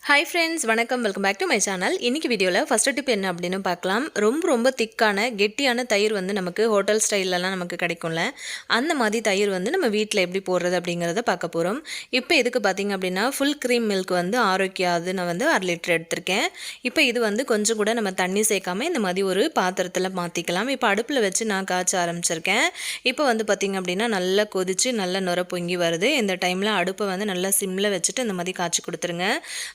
Hi friends, வணக்கம் welcome back to my channel. இன்னைக்கு வீடியோல ஃபர்ஸ்ட் டிப் என்ன அப்படினு பார்க்கலாம். ரொம்ப திக்கான கெட்டியான தயிர் வந்து நமக்கு ஹோட்டல் ஸ்டைல்லலாம் நமக்கு கிடைக்கும்ல. அந்த மாதிரி தயிர் வந்து நம்ம வீட்ல எப்படி போடுறது அப்படிங்கறத பார்க்க போறோம். இப்போ இதுக்கு பாத்தீங்க அப்படினா full cream milk வந்து ஆரோக்கியாது நான் வந்து 1/2 லிட்டர் எடுத்துர்க்கேன். இப்போ இது வந்து கொஞ்சம் கூட நம்ம தண்ணி சேர்க்காம இந்த மாதிரி ஒரு பாத்திரத்துல மாத்திக்கலாம். இப்போ அடுப்புல வச்சு நான் காய்ச்ச ஆரம்பிச்சிருக்கேன். இப்போ வந்து பாத்தீங்க அப்படினா நல்லா கொதிச்சு நல்லா நுர பொங்கி வருது. இந்த டைம்ல அடுப்பை வந்து நல்லா சிம்ல வச்சுட்டு இந்த மாதிரி காய்ச்சி கொடுத்துருங்க.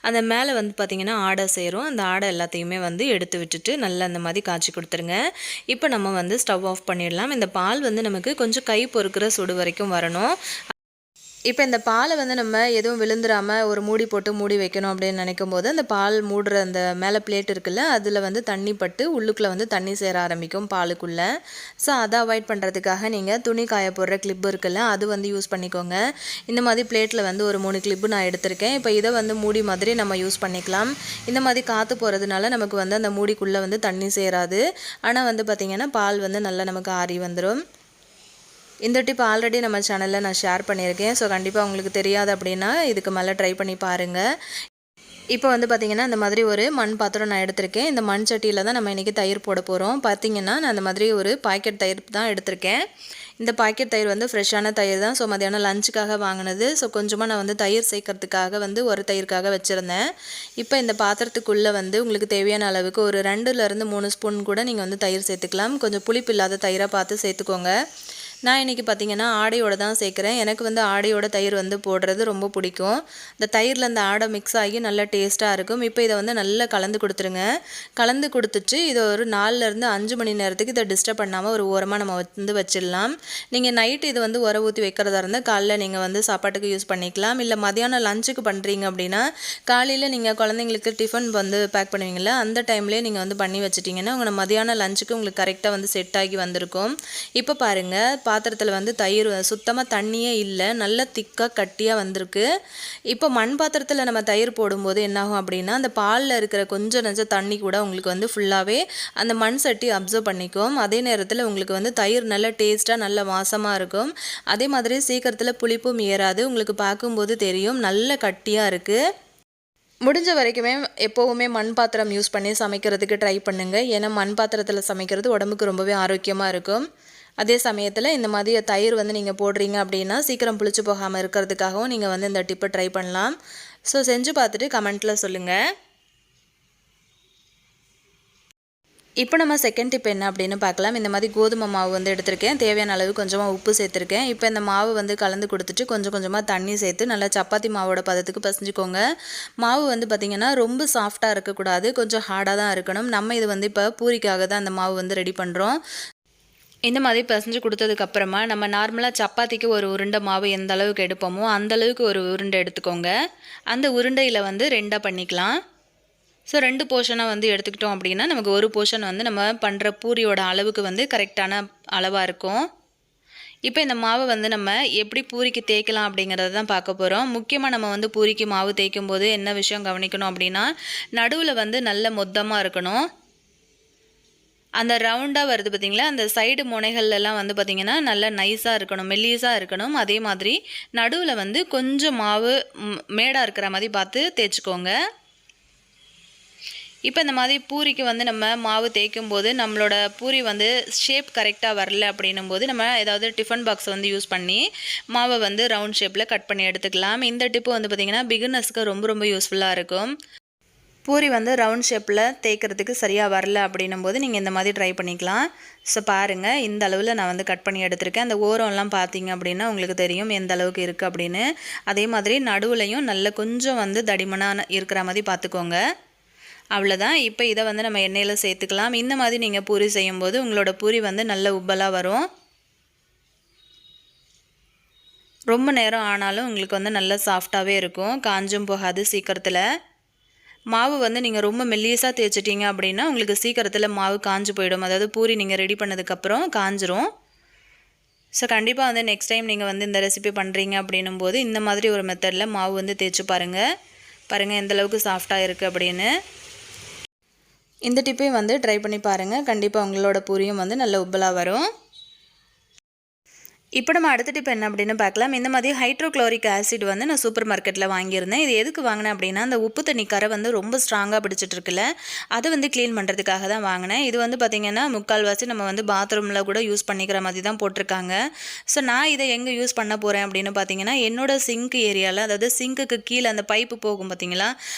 அந்த மேலே வந்து பார்த்தீங்கன்னா ஆடை சேரும். அந்த ஆடை எல்லாத்தையுமே வந்து எடுத்து விட்டுட்டு நல்லா அந்த மாதிரி காய்ச்சி கொடுத்துருங்க. இப்போ நம்ம வந்து ஸ்டவ் ஆஃப் பண்ணிடலாம். இந்த பால் வந்து நமக்கு கொஞ்சம் கை பொறுக்கிற சுடு வரைக்கும் வரணும். இப்போ இந்த பாலை வந்து நம்ம எதுவும் விழுந்துராம ஒரு மூடி போட்டு மூடி வைக்கணும் அப்படின்னு நினைக்கும்போது அந்த பால் மூடுற அந்த மேலே பிளேட் இருக்குல்ல அதில் வந்து தண்ணி பட்டு உள்ளுக்குள்ளே வந்து தண்ணி சேர ஆரம்பிக்கும் பாலுக்குள்ளே. ஸோ அதை அவாய்ட் பண்ணுறதுக்காக நீங்கள் துணி காய போடுற கிளிப்பு இருக்குல்ல அது வந்து யூஸ் பண்ணிக்கோங்க. இந்த மாதிரி பிளேட்டில் வந்து ஒரு 3 கிளிப்பு நான் எடுத்திருக்கேன். இப்போ இதை வந்து மூடி மாதிரி நம்ம யூஸ் பண்ணிக்கலாம். இந்த மாதிரி காற்று போகிறதுனால நமக்கு வந்து அந்த மூடிக்குள்ளே வந்து தண்ணி சேராது. ஆனால் வந்து பார்த்திங்கன்னா பால் வந்து நல்லா நமக்கு ஆறி வந்துடும். இந்த டிப் ஆல்ரெடி நம்ம சேனலில் நான் ஷேர் பண்ணியிருக்கேன். ஸோ கண்டிப்பாக உங்களுக்கு தெரியாது அப்படின்னா இதுக்கு மேலே ட்ரை பண்ணி பாருங்கள். இப்போ வந்து பார்த்திங்கன்னா இந்த மாதிரி ஒரு மண் பாத்திரம் நான் எடுத்திருக்கேன். இந்த மண் சட்டியில் தான் நம்ம இன்றைக்கி தயிர் போட போகிறோம். பார்த்திங்கன்னா நான் அந்த மாதிரி ஒரு பாக்கெட் தயிர் தான் எடுத்திருக்கேன். இந்த பாக்கெட் தயிர் வந்து ஃப்ரெஷ்ஷான தயிர் தான். ஸோ மதியானம் லஞ்சுக்காக வாங்கினது. ஸோ கொஞ்சமாக நான் வந்து தயிர் சேர்க்கறதுக்காக வந்து ஒரு தயிருக்காக வச்சுருந்தேன். இப்போ இந்த பாத்திரத்துக்குள்ளே வந்து உங்களுக்கு தேவையான அளவுக்கு ஒரு 2லேருந்து 3 ஸ்பூன் கூட நீங்கள் வந்து தயிர் சேர்த்துக்கலாம். கொஞ்சம் புளிப்பு இல்லாத தயிராக பார்த்து சேர்த்துக்கோங்க. நான் இன்றைக்கி பார்த்திங்கன்னா ஆடையோடு தான் சேர்க்குறேன். எனக்கு வந்து ஆடையோட தயிர் வந்து போடுறது ரொம்ப பிடிக்கும். இந்த தயிரில் அந்த ஆடை மிக்ஸ் ஆகி நல்லா டேஸ்ட்டாக இருக்கும். இப்போ இதை வந்து நல்லா கலந்து கொடுத்துருங்க. கலந்து கொடுத்துட்டு இதை ஒரு 4லேருந்து 5 மணி நேரத்துக்கு இதை டிஸ்டர்ப் பண்ணாமல் ஒரு ஓரமாக நம்ம வந்து வச்சிடலாம். நீங்கள் நைட்டு இது வந்து உர ஊற்றி வைக்கிறதா இருந்தால் காலைல நீங்கள் வந்து சாப்பாட்டுக்கு யூஸ் பண்ணிக்கலாம். இல்லை மதியானம் லஞ்சுக்கு பண்ணுறீங்க அப்படின்னா காலையில் நீங்கள் குழந்தைங்களுக்கு டிஃபன் வந்து பேக் பண்ணுவீங்களா அந்த டைம்லேயே நீங்கள் வந்து பண்ணி வச்சிட்டிங்கன்னா உங்கள் மதியானம் லஞ்சுக்கு உங்களுக்கு கரெக்டாக வந்து செட் ஆகி வந்திருக்கும். இப்போ பாருங்கள் பாத்திரத்தில் வந்து தயிர் சுத்தமாக தண்ணியே இல்லை, நல்ல திக்காக கட்டியாக வந்திருக்கு. இப்போ மண் பாத்திரத்தில் நம்ம தயிர் போடும்போது என்னாகும் அப்படின்னா அந்த பாலில் இருக்கிற கொஞ்சம் நஞ்ச தண்ணி கூட உங்களுக்கு வந்து ஃபுல்லாகவே அந்த மண் சட்டி அப்சர்வ் பண்ணிக்கும். அதே நேரத்தில் உங்களுக்கு வந்து தயிர் நல்ல டேஸ்ட்டாக நல்ல வாசமாக இருக்கும். அதே மாதிரி சீக்கிரத்தில் புளிப்பும் ஏறாது. உங்களுக்கு பார்க்கும்போது தெரியும் நல்ல கட்டியாக இருக்குது. முடிஞ்ச வரைக்குமே எப்போவுமே மண் பாத்திரம் யூஸ் பண்ணி சமைக்கிறதுக்கு ட்ரை பண்ணுங்கள். ஏன்னா மண் பாத்திரத்தில் சமைக்கிறது உடம்புக்கு ரொம்பவே ஆரோக்கியமாக இருக்கும். அதே சமயத்தில் இந்த மாதிரி தயிர் வந்து நீங்கள் போடுறீங்க அப்படின்னா சீக்கிரம் புளிச்சு போகாமல் இருக்கிறதுக்காகவும் நீங்கள் வந்து இந்த டிப்பை ட்ரை பண்ணலாம். ஸோ செஞ்சு பார்த்துட்டு கமெண்ட்டில் சொல்லுங்கள். இப்போ நம்ம செகண்ட் டிப் என்ன அப்படின்னு பார்க்கலாம். இந்த மாதிரி கோதுமை மாவு வந்து எடுத்திருக்கேன். தேவையான அளவு கொஞ்சமாக உப்பு சேர்த்துருக்கேன். இப்போ இந்த மாவு வந்து கலந்து கொடுத்துட்டு கொஞ்சம் கொஞ்சமாக தண்ணி சேர்த்து நல்லா சப்பாத்தி மாவோட பதத்துக்கு பசைஞ்சுக்கோங்க. மாவு வந்து பார்த்திங்கன்னா ரொம்ப சாஃப்டாக இருக்கக்கூடாது, கொஞ்சம் ஹார்டாக தான் இருக்கணும். நம்ம இது வந்து இப்போ பூரிக்காக தான் அந்த மாவு வந்து ரெடி பண்ணுறோம். இந்த மாதிரி பிசைஞ்சு கொடுத்ததுக்கப்புறமா நம்ம நார்மலாக சப்பாத்திக்கு ஒரு உருண்டை மாவு எந்த அளவுக்கு எடுப்போமோ அந்தளவுக்கு ஒரு உருண்டை எடுத்துக்கோங்க. அந்த உருண்டையில் வந்து 2ஆக பண்ணிக்கலாம். ஸோ 2 போர்ஷனாக வந்து எடுத்துக்கிட்டோம் அப்படின்னா நமக்கு ஒரு போர்ஷன் வந்து நம்ம பண்ணுற பூரியோட அளவுக்கு வந்து கரெக்டான அளவாக இருக்கும். இப்போ இந்த மாவை வந்து நம்ம எப்படி பூரிக்கு தேய்க்கலாம் அப்படிங்கிறத தான் பார்க்க போகிறோம். முக்கியமாக நம்ம வந்து பூரிக்கு மாவு தேய்க்கும் போது என்ன விஷயம் கவனிக்கணும் அப்படின்னா நடுவில் வந்து நல்ல மொத்தமாக இருக்கணும். அந்த ரவுண்டாக வருது பார்த்திங்களா, அந்த சைடு முனைகள்லாம் வந்து பார்த்திங்கன்னா நல்லா நைஸாக இருக்கணும், மெல்லிஸாக இருக்கணும். அதே மாதிரி நடுவில் வந்து கொஞ்சம் மாவு மேடாக இருக்கிற மாதிரி பார்த்து தேய்ச்சிக்கோங்க. இப்போ இந்த மாதிரி பூரிக்கு வந்து நம்ம மாவு தேய்க்கும் போது நம்மளோட பூரி வந்து ஷேப் கரெக்டாக வரல அப்படின்னும் போது நம்ம ஏதாவது டிஃபன் பாக்ஸ் வந்து யூஸ் பண்ணி மாவை வந்து ரவுண்ட் ஷேப்பில் கட் பண்ணி எடுத்துக்கலாம். இந்த டிப்பு வந்து பார்த்திங்கன்னா பிகினர்ஸ்க்கு ரொம்ப யூஸ்ஃபுல்லாக இருக்கும். பூரி வந்து ரவுண்ட் ஷேப்பில் தேய்க்கிறதுக்கு சரியாக வரல அப்படின்னும் போது நீங்கள் இந்த மாதிரி ட்ரை பண்ணிக்கலாம். ஸோ பாருங்கள் இந்த அளவில் நான் வந்து கட் பண்ணி எடுத்திருக்கேன். அந்த ஓரம்லாம் பார்த்தீங்க அப்படின்னா உங்களுக்கு தெரியும் எந்த அளவுக்கு இருக்குது அப்படின்னு. அதே மாதிரி நடுவுலையும் நல்ல கொஞ்சம் வந்து தடிமனாக இருக்கிற மாதிரி பார்த்துக்கோங்க. அவ்வளோதான். இப்போ இதை வந்து நம்ம எண்ணெயில் சேர்த்துக்கலாம். இந்த மாதிரி நீங்கள் பூரி செய்யும்போது உங்களோட பூரி வந்து நல்ல உப்பலாக வரும். ரொம்ப நேரம் ஆனாலும் உங்களுக்கு வந்து நல்ல சாஃப்டாகவே இருக்கும், காஞ்சும் போகாது சீக்கிரத்தில். மாவு வந்து நீங்கள் ரொம்ப மெல்லியஸாக தேய்ச்சிட்டிங்க அப்படின்னா உங்களுக்கு சீக்கிரத்தில் மாவு காஞ்சு போயிடும். அதாவது பூரி நீங்கள் ரெடி பண்ணதுக்கப்புறம் காஞ்சிரும். ஸோ கண்டிப்பாக வந்து நெக்ஸ்ட் டைம் நீங்கள் வந்து இந்த ரெசிபி பண்ணுறீங்க அப்படின்னும் போது இந்த மாதிரி ஒரு மெத்தடில் மாவு வந்து தேய்ச்சி பாருங்கள் எந்தளவுக்கு சாஃப்டாக இருக்குது அப்படின்னு. இந்த டிப்பையும் வந்து ட்ரை பண்ணி பாருங்கள். கண்டிப்பாக உங்களோட பூரியும் வந்து நல்ல உப்பலாக வரும். இப்போ நம்ம அடுத்த டிப் என்ன அப்படின்னு பார்க்கலாம். இந்த மாதிரி ஹைட்ரோக்ளோரிக் ஆசிட் வந்து நான் சூப்பர் மார்க்கெட்டில் வாங்கியிருந்தேன். இது எதுக்கு வாங்கினேன் அப்படின்னா, அந்த உப்பு தண்ணி கரை வந்து ரொம்ப ஸ்ட்ராங்காக பிடிச்சிட்டு இருக்குல்ல, அதை வந்து க்ளீன் பண்ணுறதுக்காக தான் வாங்கினேன். இது வந்து பார்த்திங்கன்னா முக்கால்வாசி நம்ம வந்து பாத்ரூமில் கூட யூஸ் பண்ணிக்கிற மாதிரி தான் போட்டிருக்காங்க. ஸோ நான் இதை எங்கே யூஸ் பண்ண போகிறேன் அப்படின்னு பார்த்தீங்கன்னா, என்னோட சிங்க் ஏரியாவில், அதாவது சிங்க்குக்கு கீழே அந்த பைப்பு போகும் பார்த்தீங்களா,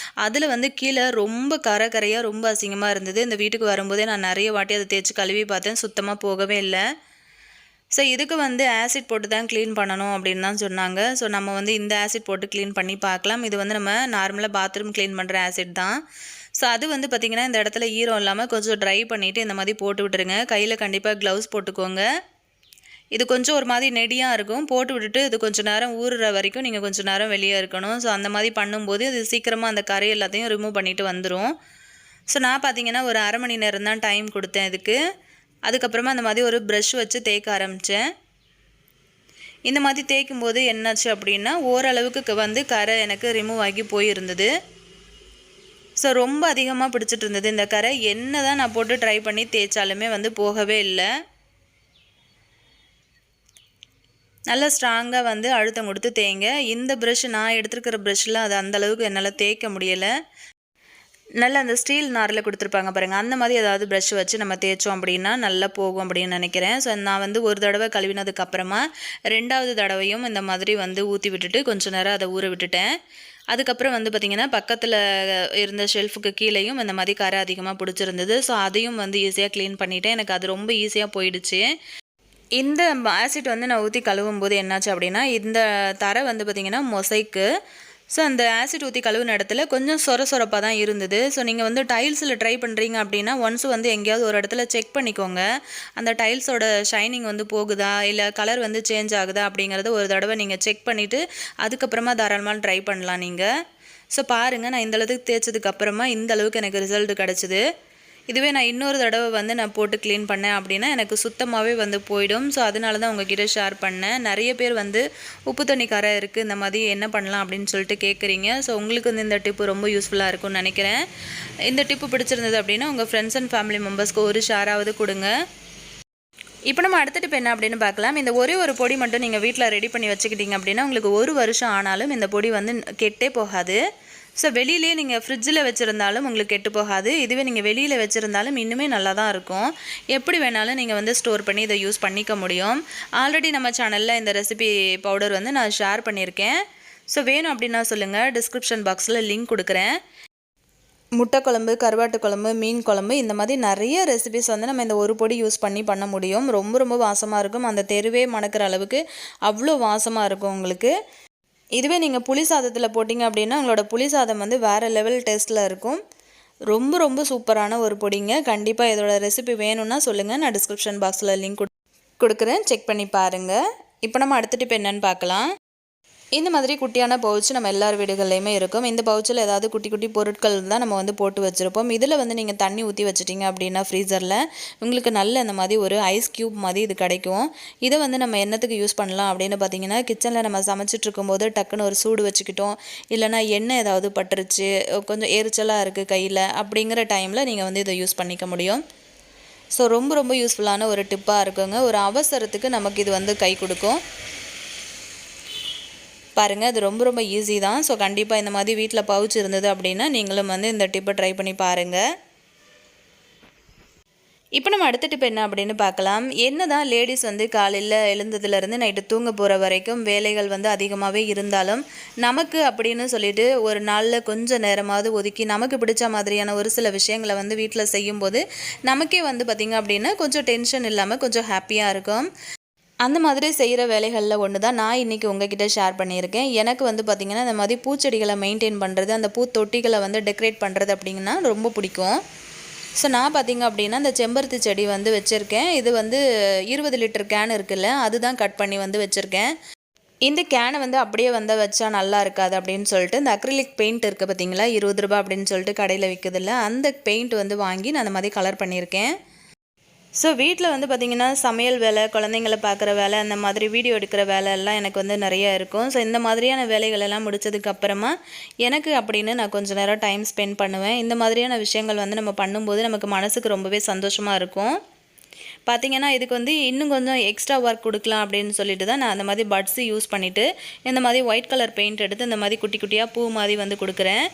அதில் வந்து கீழே ரொம்ப கரையாக ரொம்ப அசிங்கமாக இருந்தது. இந்த வீட்டுக்கு வரும்போதே நான் நிறைய வாட்டி அதை தேய்ச்சி கழுவி பார்த்தேன், சுத்தமாக போகவே இல்லை. ஸோ இதுக்கு வந்து ஆசிட் போட்டு தான் க்ளீன் பண்ணணும் அப்படின்னு தான் சொன்னாங்க. ஸோ நம்ம வந்து இந்த ஆசிட் போட்டு க்ளீன் பண்ணி பார்க்கலாம். இது வந்து நம்ம நார்மலாக பாத்ரூம் க்ளீன் பண்ணுற ஆசிட் தான். ஸோ அது வந்து பார்த்திங்கன்னா இந்த இடத்துல ஈரம் இல்லாமல் கொஞ்சம் ட்ரை பண்ணிவிட்டு இந்த மாதிரி போட்டு விட்டுருங்க. கையில் கண்டிப்பாக க்ளவுஸ் போட்டுக்கோங்க. இது கொஞ்சம் ஒரு மாதிரி நெடியாக இருக்கும். போட்டு விட்டுட்டு இது கொஞ்சம் நேரம் ஊறுற வரைக்கும் நீங்கள் கொஞ்சம் நேரம் வெளியே இருக்கணும். ஸோ அந்த மாதிரி பண்ணும்போது இது சீக்கிரமாக அந்த கரை எல்லாத்தையும் ரிமூவ் பண்ணிவிட்டு வந்துடும். ஸோ நான் பார்த்திங்கன்னா ஒரு அரை மணி நேரம் தான் டைம் கொடுத்தேன் இதுக்கு. அதுக்கப்புறமா அந்த மாதிரி ஒரு ப்ரஷ் வச்சு தேய்க்க ஆரம்பித்தேன். இந்த மாதிரி தேய்க்கும் போது என்னாச்சு அப்படின்னா, ஓரளவுக்கு வந்து கரை எனக்கு ரிமூவ் ஆகி போயிருந்தது. ஸோ ரொம்ப அதிகமாக பிடிச்சிட்டு இருந்தது இந்த கரை. என்ன தான் நான் போட்டு ட்ரை பண்ணி தேய்ச்சாலுமே வந்து போகவே இல்லை. நல்லா ஸ்ட்ராங்காக வந்து அழுத்தம் கொடுத்து தேய்ங்க. இந்த ப்ரஷ் நான் எடுத்துருக்கிற ப்ரஷ்லாம் அது அந்தளவுக்கு என்னால் தேய்க்க முடியலை. நல்லா அந்த ஸ்டீல் நாரில் கொடுத்துருப்பாங்க பாருங்கள், அந்த மாதிரி ஏதாவது ப்ரஷ் வச்சு நம்ம தேய்ச்சோம் அப்படின்னா நல்லா போகும் அப்படின்னு நினைக்கிறேன். ஸோ நான் வந்து ஒரு தடவை கழுவினதுக்கப்புறமா 2வது தடவையும் இந்த மாதிரி வந்து ஊற்றி விட்டுட்டு கொஞ்சம் நேரம் அதை ஊற விட்டுட்டேன். அதுக்கப்புறம் வந்து பார்த்திங்கன்னா பக்கத்தில் இருந்த ஷெல்ஃபுக்கு கீழேயும் இந்த மாதிரி கரை அதிகமாக பிடிச்சிருந்தது. ஸோ அதையும் வந்து ஈஸியாக க்ளீன் பண்ணிவிட்டேன். எனக்கு அது ரொம்ப ஈஸியாக போயிடுச்சு. இந்த ஆசிட் வந்து நான் ஊற்றி கழுவும் போது என்னாச்சு அப்படின்னா, இந்த தரை வந்து பார்த்திங்கன்னா மொசைக்கு. ஸோ அந்த ஆசிட் ஊற்றி கழுவுன இடத்துல கொஞ்சம் சொரப்பாக தான் இருந்தது. ஸோ நீங்கள் வந்து டைல்ஸில் ட்ரை பண்ணுறீங்க அப்படின்னா ஒன்ஸ் வந்து எங்கேயாவது ஒரு இடத்துல செக் பண்ணிக்கோங்க. அந்த டைல்ஸோட ஷைனிங் வந்து போகுதா, இல்லை கலர் வந்து சேஞ்ச் ஆகுதா அப்படிங்கிறத ஒரு தடவை நீங்கள் செக் பண்ணிவிட்டு அதுக்கப்புறமா தாராளமாக ட்ரை பண்ணலாம் நீங்கள். ஸோ பாருங்கள், நான் இந்தளவுக்கு தேய்ச்சதுக்கப்புறமா இந்தளவுக்கு எனக்கு ரிசல்ட் கிடச்சிது. இதுவே நான் இன்னொரு தடவை வந்து நான் போட்டு க்ளீன் பண்ணேன் அப்படின்னா எனக்கு சுத்தமாகவே வந்து போயிடும். ஸோ அதனால தான் உங்ககிட்ட ஷேர் பண்ணேன். நிறைய பேர் வந்து உப்பு தண்ணி கரை இருக்குது, இந்த மாதிரி என்ன பண்ணலாம் அப்படின்னு சொல்லிட்டு கேட்குறீங்க. ஸோ உங்களுக்கு வந்து இந்த டிப்பு ரொம்ப யூஸ்ஃபுல்லாக இருக்கும்னு நினைக்கிறேன். இந்த டிப்பு பிடிச்சிருந்தது அப்படின்னா உங்கள் ஃப்ரெண்ட்ஸ் அண்ட் ஃபேமிலி மெம்பர்ஸ்க்கு ஒரு ஷேராவது கொடுங்க. இப்போ நம்ம அடுத்த டிப் என்ன அப்படின்னு பார்க்கலாம். இந்த ஒரே ஒரு பொடி மட்டும் நீங்கள் வீட்டில் ரெடி பண்ணி வச்சுக்கிட்டீங்க அப்படின்னா உங்களுக்கு 1 வருஷம் ஆனாலும் இந்த பொடி வந்து கெட்டே போகாது. ஸோ வெளியிலே நீங்கள் ஃப்ரிட்ஜில் வச்சுருந்தாலும் உங்களுக்கு கெட்டு போகாது. இதுவே நீங்கள் வெளியில் வச்சுருந்தாலும் இன்னுமே நல்லா தான் இருக்கும். எப்படி வேணாலும் நீங்கள் வந்து ஸ்டோர் பண்ணி இதை யூஸ் பண்ணிக்க முடியும். ஆல்ரெடி நம்ம சேனலில் இந்த ரெசிபி பவுடர் வந்து நான் ஷேர் பண்ணியிருக்கேன். ஸோ வேணும் அப்படின்னா சொல்லுங்கள், டிஸ்கிரிப்ஷன் பாக்ஸில் லிங்க் கொடுக்குறேன். முட்டை குழம்பு, கருவாட்டு குழம்பு, மீன் குழம்பு, இந்த மாதிரி நிறைய ரெசிபிஸ் வந்து நம்ம இந்த ஒரு பொடி யூஸ் பண்ண முடியும். ரொம்ப வாசமாக இருக்கும். அந்த தெருவே மணக்கிற அளவுக்கு அவ்வளோ வாசமாக இருக்கும் உங்களுக்கு. இதுவே நீங்கள் புளி சாதத்தில் போட்டிங்க அப்படின்னா உங்களோட புளி சாதம் வந்து வேறு லெவல் டேஸ்ட்டில் இருக்கும். ரொம்ப சூப்பரான ஒரு பொடிங்க. கண்டிப்பாக இதோட ரெசிபி வேணும்னா சொல்லுங்கள், நான் டிஸ்கிரிப்ஷன் பாக்ஸில் லிங்க் கொடுக்குறேன், செக் பண்ணி பாருங்கள். இப்போ நம்ம அடுத்த டிப் என்னன்னு பார்க்கலாம். இந்த மாதிரி குட்டியான பவுச் நம்ம எல்லார் வீடுகள்லையுமே இருக்கும். இந்த பவுச்சில் ஏதாவது குட்டி பொருட்கள் தான் நம்ம வந்து போட்டு வச்சுருப்போம். இதில் வந்து நீங்கள் தண்ணி ஊற்றி வச்சிட்டிங்க அப்படின்னா ஃப்ரீசரில் உங்களுக்கு நல்ல இந்த மாதிரி ஒரு ஐஸ் க்யூப் மாதிரி இது கிடைக்கும். இதை வந்து நம்ம என்னத்துக்கு யூஸ் பண்ணலாம் அப்படின்னு பார்த்தீங்கன்னா, கிச்சனில் நம்ம சமைச்சிட்டு இருக்கும்போது டக்குன்னு ஒரு சூடு வச்சுக்கிட்டோம், இல்லைனா எண்ணெய் ஏதாவது பட்டுருச்சு, கொஞ்சம் எரிச்சலாக இருக்குது கையில், அப்படிங்கிற டைமில் நீங்கள் வந்து இதை யூஸ் பண்ணிக்க முடியும். ஸோ ரொம்ப யூஸ்ஃபுல்லான ஒரு டிப்பாக இருக்குங்க. ஒரு அவசரத்துக்கு நமக்கு இது வந்து கை கொடுக்கும். பாருங்கள், அது ரொம்ப ஈஸி தான். ஸோ கண்டிப்பாக இந்த மாதிரி வீட்டில் பவுச் இருந்தது அப்படின்னா நீங்களும் வந்து இந்த டிப்பை ட்ரை பண்ணி பாருங்கள். இப்போ நம்ம அடுத்த டிப் என்ன அப்படின்னு பார்க்கலாம். என்ன தான் லேடிஸ் வந்து காலையில் எழுந்ததுலேருந்து நைட்டு தூங்க போகிற வரைக்கும் வேலைகள் வந்து அதிகமாகவே இருந்தாலும் நமக்கு அப்படின்னு சொல்லிட்டு ஒரு நாளில் கொஞ்சம் நேரமாவது ஒதுக்கி நமக்கு பிடிச்ச மாதிரியான ஒரு சில விஷயங்களை வந்து வீட்டில் செய்யும்போது நமக்கே வந்து பார்த்திங்க அப்படின்னா கொஞ்சம் டென்ஷன் இல்லாமல் கொஞ்சம் ஹாப்பியாக இருக்கும். அந்த மாதிரி செய்கிற வேலைகளில் ஒன்று தான் நான் இன்றைக்கி உங்ககிட்ட ஷேர் பண்ணியிருக்கேன். எனக்கு வந்து பார்த்திங்கன்னா இந்த மாதிரி பூச்செடிகளை மெயின்டைன் பண்ணுறது, அந்த பூத்தொட்டிகளை வந்து டெக்கரேட் பண்ணுறது அப்படிங்கன்னா ரொம்ப பிடிக்கும். ஸோ நான் பார்த்திங்க அப்படின்னா இந்த செம்பருத்தி செடி வந்து வச்சுருக்கேன். இது வந்து 20 லிட்டர் கேன் இருக்குல்ல, அதுதான் கட் பண்ணி வந்து வச்சுருக்கேன். இந்த கேனை வந்து அப்படியே வந்து வச்சா நல்லா இருக்காது அப்படின்னு சொல்லிட்டு இந்த அக்ரிலிக் பெயிண்ட் இருக்குது பார்த்திங்களா, 20 ரூபா அப்படின்னு சொல்லிட்டு கடையில் விற்குதில்ல, அந்த பெயிண்ட் வந்து வாங்கி நான் அந்த மாதிரி கலர் பண்ணியிருக்கேன். ஸோ வீட்டில் வந்து பார்த்திங்கன்னா சமையல் வேலை, குழந்தைங்களை பார்க்குற வேலை, அந்த மாதிரி வீடியோ எடுக்கிற வேலை எல்லாம் எனக்கு வந்து நிறையா இருக்கும். ஸோ இந்த மாதிரியான வேலைகளெல்லாம் முடித்ததுக்கப்புறமா எனக்கு அப்படின்னு நான் கொஞ்சம் நேரம் டைம் ஸ்பெண்ட் பண்ணுவேன். இந்த மாதிரியான விஷயங்கள் வந்து நம்ம பண்ணும்போது நமக்கு மனசுக்கு ரொம்பவே சந்தோஷமாக இருக்கும். பார்த்தீங்கன்னா இதுக்கு வந்து இன்னும் கொஞ்சம் எக்ஸ்ட்ரா ஒர்க் கொடுக்கலாம் அப்படின்னு சொல்லிட்டு தான் நான் அந்த மாதிரி பட்ஸு யூஸ் பண்ணிவிட்டு இந்த மாதிரி ஒயிட் கலர் பெயிண்ட் எடுத்து இந்த மாதிரி குட்டி குட்டியாக பூ மாதிரி வந்து கொடுக்குறேன்.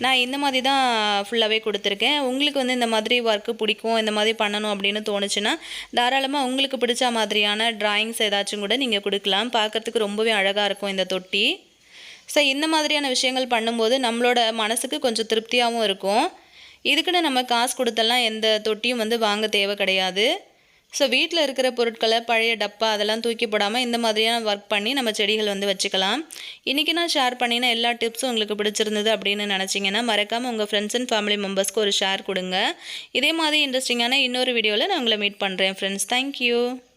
நான் இந்த மாதிரி தான் ஃபுல்லாகவே கொடுத்துருக்கேன். உங்களுக்கு வந்து இந்த மாதிரி ஒர்க்கு பிடிக்கும், இந்த மாதிரி பண்ணணும் அப்படின்னு தோணுச்சுன்னா தாராளமாக உங்களுக்கு பிடிச்ச மாதிரியான ட்ராயிங்ஸ் ஏதாச்சும் கூட நீங்கள் கொடுக்கலாம். பார்க்குறதுக்கு ரொம்பவே அழகாக இருக்கும் இந்த தொட்டி. ஸோ இந்த மாதிரியான விஷயங்கள் பண்ணும்போது நம்மளோட மனசுக்கு கொஞ்சம் திருப்தியாகவும் இருக்கும். இதுக்குன்னு நம்ம காசு கொடுத்தெல்லாம் எந்த தொட்டியும் வந்து வாங்க தேவை கிடையாது. ஸோ வீட்டில் இருக்கிற பொருட்களை பழைய டப்பா அதெல்லாம் தூக்கி போடாமல் இந்த மாதிரியான ஒர்க் பண்ணி நம்ம செடிகள் வந்து வச்சுக்கலாம். இன்றைக்கி நான் ஷேர் பண்ணின எல்லா டிப்ஸும் உங்களுக்கு பிடிச்சிருந்தது அப்படின்னு நினச்சிங்கன்னா மறக்காமல் உங்கள் ஃப்ரெண்ட்ஸ் அண்ட் ஃபேமிலி மெம்பர்ஸ்க்கு ஒரு ஷேர் கொடுங்க. இதே மாதிரி இன்ட்ரெஸ்டிங்கான இன்னொரு வீடியோவில் நான் உங்களை மீட் பண்ணுறேன் ஃப்ரெண்ட்ஸ். தேங்க்யூ.